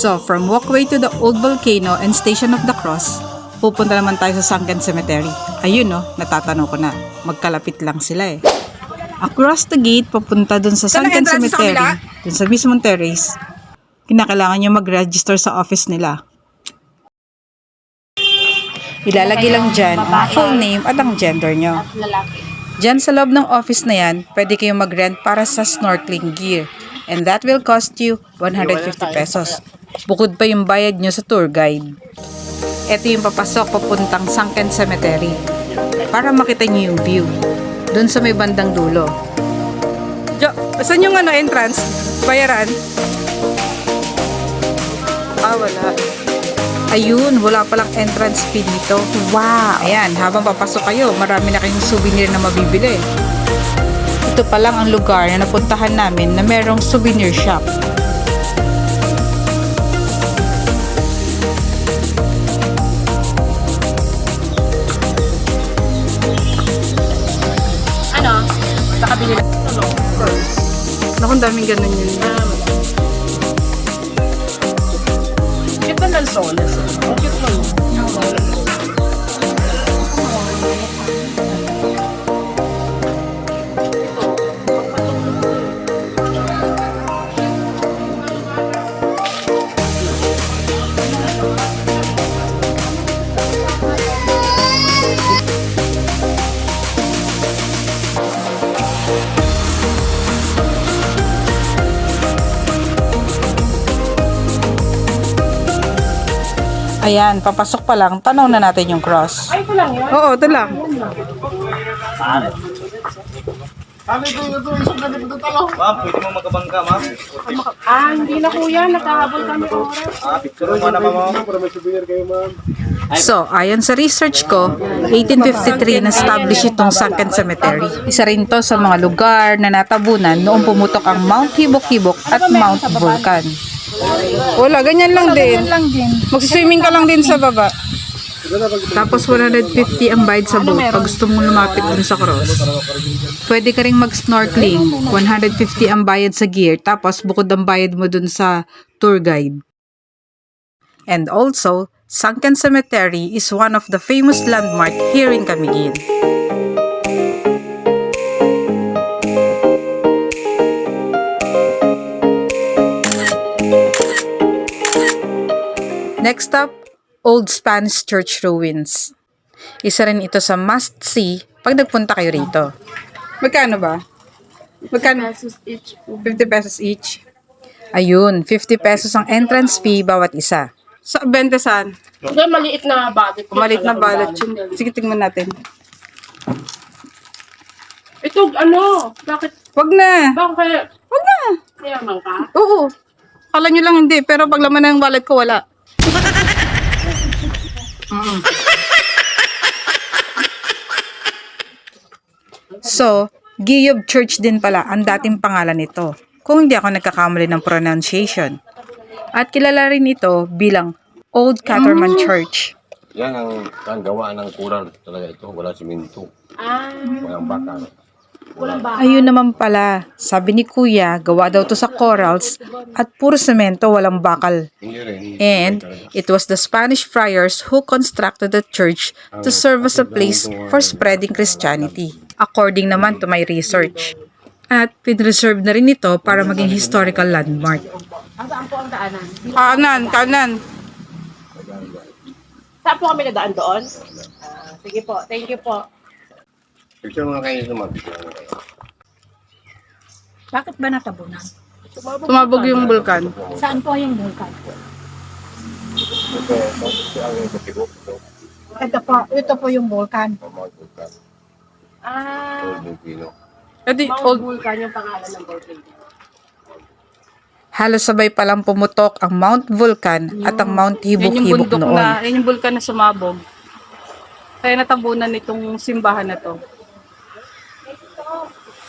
So, from walkway to the old volcano and Station of the Cross, pupunta naman tayo sa Sunken Cemetery. Ayun no, natatanaw ko na. Magkalapit lang sila eh. Across the gate, papunta dun sa Sunken Cemetery, dun sa mismong terrace, kinakailangan nyo mag-register sa office nila. Ilalagay lang dyan ang full name at ang gender nyo. Dyan sa loob ng office na yan, pwede kayong mag-rent para sa snorkeling gear. And that will cost you 150 pesos. Bukod pa yung bayad nyo sa tour guide. Ito yung papasok papuntang Sunken Cemetery. Para makita nyo yung view. Doon sa may bandang dulo. Saan yung entrance? Bayaran? Wala. Ayun, wala palang entrance fee dito. Wow! Ayan, habang papasok kayo, marami na kayong souvenir na mabibili. Ito pa lang ang lugar na napuntahan namin na merong souvenir shop. Nakabili na. Naku, ang daming ganun yun. Cute na ng soles. Ang cute na. Ayan, papasok pa lang, tanaw na natin yung cross. Ay, ito lang yun? Oo, ito lang. Ma'am, pwede mo magkabangka, ma'am? Hindi na kuya. Nakahabol kami oras. Picture mo na, ma'am. Para may souvenir kayo, ma'am. So, ayon sa research ko, 1853 na-establish itong Sunken Cemetery. Isa rin to sa mga lugar na natabunan noong pumutok ang Mount Hibok-Hibok at Mount Vulcan. Wala, ganyan lang din. Magsiswimming ka lang din sa baba. Tapos 150 ang bayad sa boat pag gusto mong lumapit dun sa cross. Pwede ka rin mag-snorkeling, 150 ang bayad sa gear, tapos bukod ang bayad mo dun sa tour guide. And also, Sunken Cemetery is one of the famous landmark here in Camiguin. Next up, Old Spanish Church Ruins. Isa rin ito sa must-see pag nagpunta kayo rito. Magkano ba? Magkano? 50 pesos each. Ayun, 50 pesos ang entrance fee bawat isa. Sa 20 saan? Hindi, maliit na budget. Maliit na balot yun. Sige, tingnan natin. Ito, bakit? Wag na. Bakit? Wag na. Mayaman ka? Oo. Kala nyo lang hindi, pero pag laman na yung wallet ko, wala. So, Giob Church din pala ang dating pangalan nito, kung hindi ako nagkakamali ng pronunciation. At kilala rin ito bilang Old Caterman Church. Yan ang gawa ng kural talaga ito. Wala siminto. Walang bakal. Walang ba? Ayun naman pala, sabi ni Kuya, gawa daw to sa corals at puro semento, walang bakal. Hindi rin. And it was the Spanish friars who constructed the church to serve as a place for spreading Christianity, according naman to my research. At pinreserve na rin ito para maging historical landmark. Saan po ang daanan? Kanan. Saan po kami nadaan doon? Sige po, thank you po. Picture mo na kayo naman. Bakit ba natabunan? Tumabog yung bulkan. Saan po yung vulkan? Ito po yung vulkan. Mount Vulcan yung pangalan ng volcano. Halos sabay palang pumutok ang Mount Vulcan at ang Mount Hibok-Hibok noon. Yan yung bulkan na sumabog. Kaya natabunan itong simbahan na to.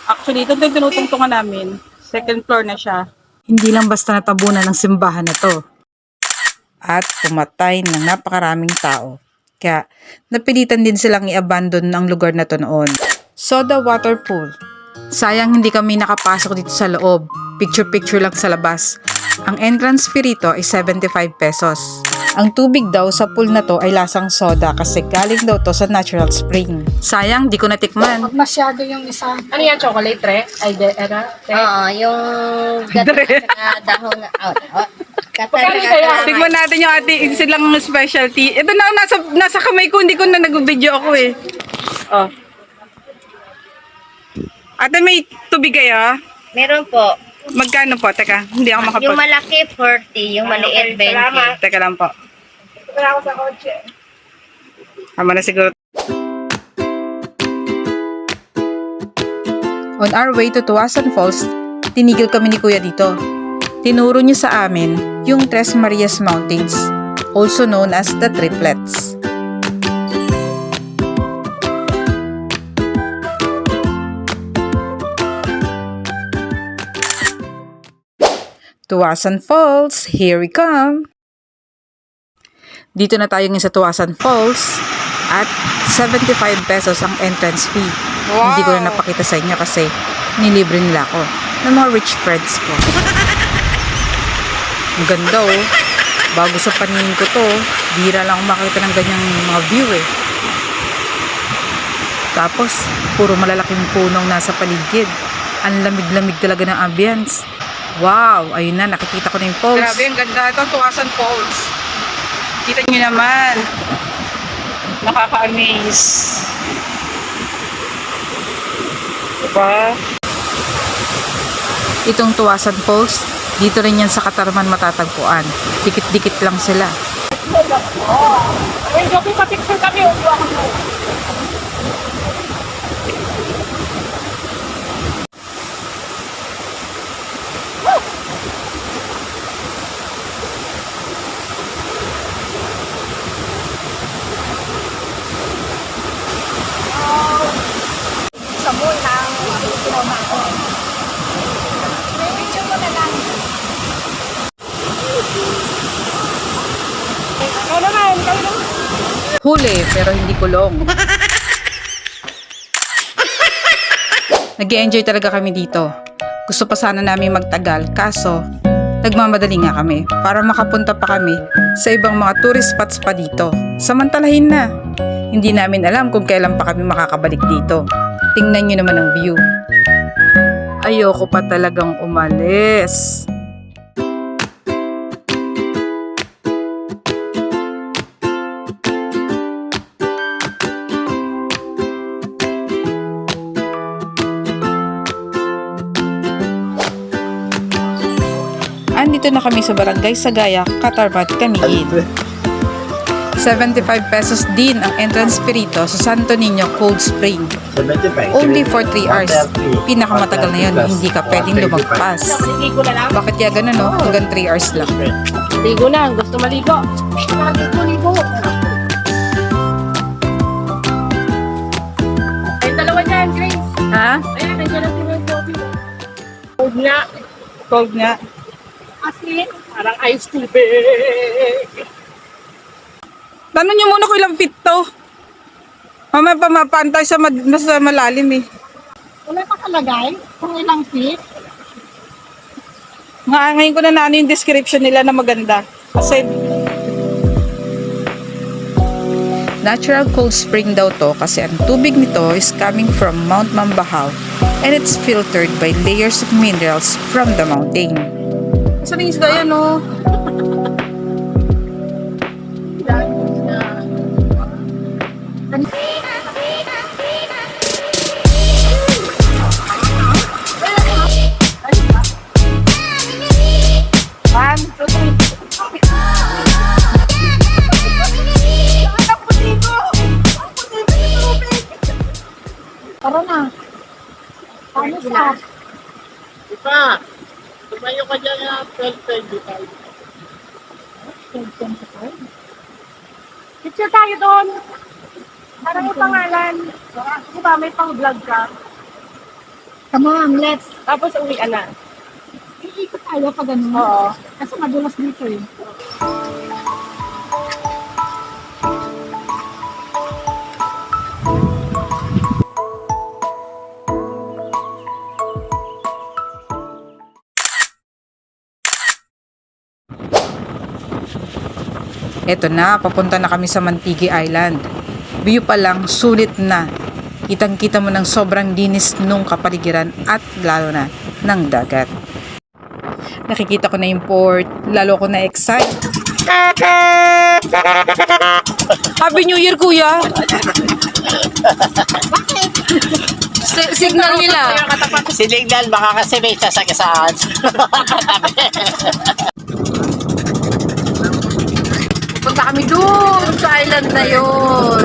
Actually, ito yung tinutungtungan namin. Second floor na siya. Hindi lang basta natabunan ng simbahan na to. At pumatay ng napakaraming tao. Kaya napilitan din silang i-abandon ang lugar na to noon. Soda Water Pool. Sayang hindi kami nakapasok dito sa loob. Picture-picture lang sa labas. Ang entrance fee rito ay 75 pesos. Ang tubig daw sa pool na to ay lasang soda kasi galing daw to sa natural spring. Sayang, di ko natikman. Pag masyado yung isa. Ano yan, chocolate, tre? Ay, era? Tre? Oo, yung gata sa dahon na Pagkano kaya? Tignan natin yung ating silang specialty. Ito na, nasa kamay ko, hindi ko na nag-video ako eh. Oh. Ate, may tubig kayo? Meron po. Magkano po? Teka, hindi ako makapag... Yung malaki 40, yung maliit 20. Salamat. Teka lang po. Wala ako sa kotse. Tama na siguro. On our way to Tuasan Falls, tinigil kami ni Kuya dito. Tinuro niya sa amin yung Tres Marias Mountains, also known as the Triplets. Tuasan Falls, here we come! Dito na tayo ngayon sa Tuasan Falls at 75 pesos ang entrance fee. Wow. Hindi ko na napakita sa inyo kasi nilibre nila ako ng mga rich friends ko. Ang ganda oh. Bago sa paningin ko to, bira lang akong makita ng ganyang mga view eh. Tapos, puro malalaking punong nasa paligid. Ang lamig-lamig talaga ng ambience. Wow! Ayun na, nakikita ko na yung falls. Grabe, ang ganda. Ito, Tuasan Falls. Kita nyo naman. Nakaka-amaze. Diba? Itong Tuasan Falls, dito rin yan sa Katarman matatagpuan. Dikit-dikit lang sila. Ay, Joby, pa-picture kami. Ulo ako mo. Sa mall na ang pinag ako. May picture mo na lang. Ikaw naman, ikaw naman. Huli, pero hindi kulong. Nag-enjoy talaga kami dito. Gusto pa sana namin magtagal, kaso nagmamadali nga kami para makapunta pa kami sa ibang mga tourist spots pa dito. Samantalahin na. Hindi namin alam kung kailan pa kami makakabalik dito. Tingnan nyo naman ang view. Ayoko pa talagang umalis. Andito na kami sa Barangay Sagaya, Katarmat, Camiguin. 75 pesos din ang entrance fee rito sa Santo Niño Cold Spring. Only for 3 hours. Pinakamatagal na yun, hindi ka pwedeng lumagpas. Maligo na lang. Bakit kaya ganun no? Hanggang 3 hours lang. Ligo na. Gusto maligo. Ligo. Ay, dalawa niyan, Grace. Ha? Ayan, nandiyan na si Joby. Cold nga. Cold nga. Asin. Parang ice tubig. Tanong nyo muna kung ilang feet to. Mamaya pa mapantay sa, sa malalim eh. Wala pa kalagay kung ilang feet. Ngayon ko na yung description nila na maganda. Kasi Natural cold spring daw to kasi ang tubig nito is coming from Mount Mambahaw and it's filtered by layers of minerals from the mountain. saan yung isda yan oh? Tara na. Paano sa? Tumayo ka dyan na 12:25. Picture tayo doon. Parang may pangalan. Di ba, may pang-vlog ka. Come on, let's. Tapos uwian na. Iikot tayo pag ano. Oo. Kasi madulas dito eh. Eto na, papunta na kami sa Mantigi Island. View pa lang, sulit na. Kitang-kita mo ng sobrang linis nung kapaligiran at lalo na ng dagat. Nakikita ko na yung port, lalo ko na excite. Happy New Year, kuya! Signal nila. Sinignan, baka kasi may sasagasaan. Punta kami doon sa island na yun.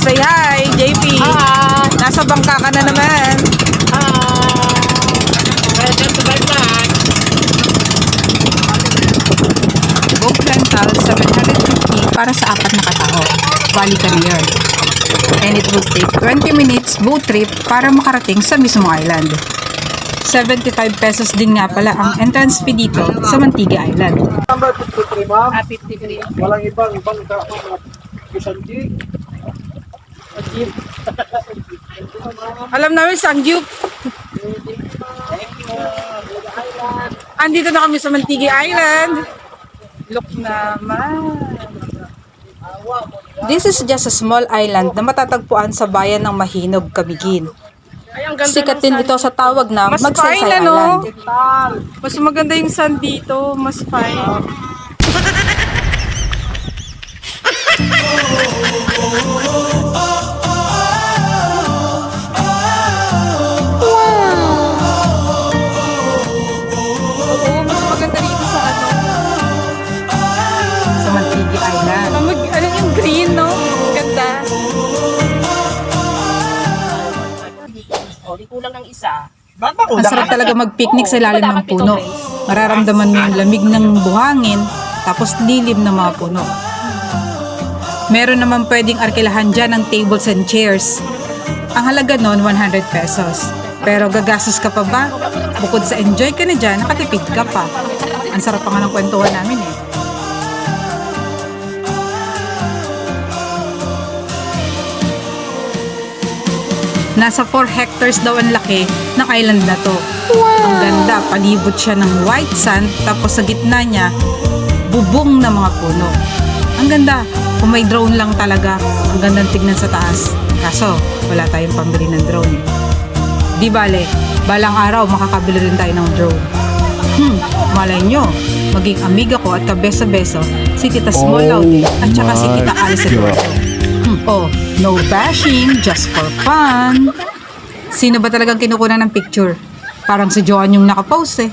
Say hi, JP. Hi! Nasa bangka ka na naman. Welcome to my vlog. Boat rental, 750 para sa 4 na katao. Bali ka na yun. And it will take 20 minutes boat trip para makarating sa mismo island. 75 pesos din nga pala ang entrance fee dito sa Mantigi Island. Number 53, ma'am. 53. Walang ibang isang jeep. Alam namin, Sangyup. Andito na kami sa Mantigi Island. Look naman. This is just a small island na matatagpuan sa bayan ng Mahinog, Camiguin. Ay, ang ganda Sikat ng din sun. ito sa tawag na Mas Magsaysay fine, ano? Island. Mas maganda yung sun dito. Mas fine. Oo, mas maganda dito sa ano. Sa Mantigi Island. Ano yung green, no? Ganda. Ang sarap talaga mag-picnic sa ilalim ng puno. Mararamdaman mo yung lamig ng buhangin, tapos lilim ng mga puno. Meron naman pwedeng arkilahan dyan ng tables and chairs. Ang halaga nun, 100 pesos. Pero gagastos ka pa ba? Bukod sa enjoy ka na dyan, nakatipid ka pa. Ang sarap pa nga ng kwentuhan namin eh. Nasa 4 hectares daw ang laki ng island na to. Ang ganda, palibot siya ng white sand, tapos sa gitna niya, bubong na mga puno. Ang ganda, kung may drone lang talaga, ang gandang tignan sa taas. Kaso, wala tayong pambili ng drone eh. Di bale, balang araw makakabili rin tayo ng drone. Malay nyo, maging amiga ko at kabesa-beso si Tita Small Laude at saka si Tita Alice Eduardo. Oh, no bashing, just for fun. Sino ba talagang kinukunan ng picture? Parang si Joan yung nakapost eh.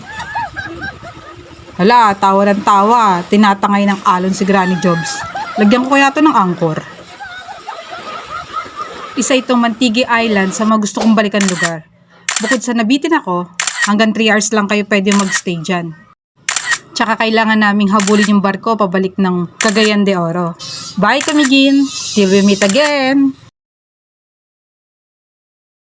Hala, tawa ng tawa. Tinatangay ng alon si Granny Jobs. Lagyan ko kaya to ng angkor. Isa itong Mantigi Island sa mga gusto kong balikan lugar. Bukod sa nabitin ako, hanggang 3 hours lang kayo pwede magstay dyan. Tsaka kailangan naming habulin yung barko pabalik ng Cagayan de Oro. Bye, Camiguin! Till we meet again!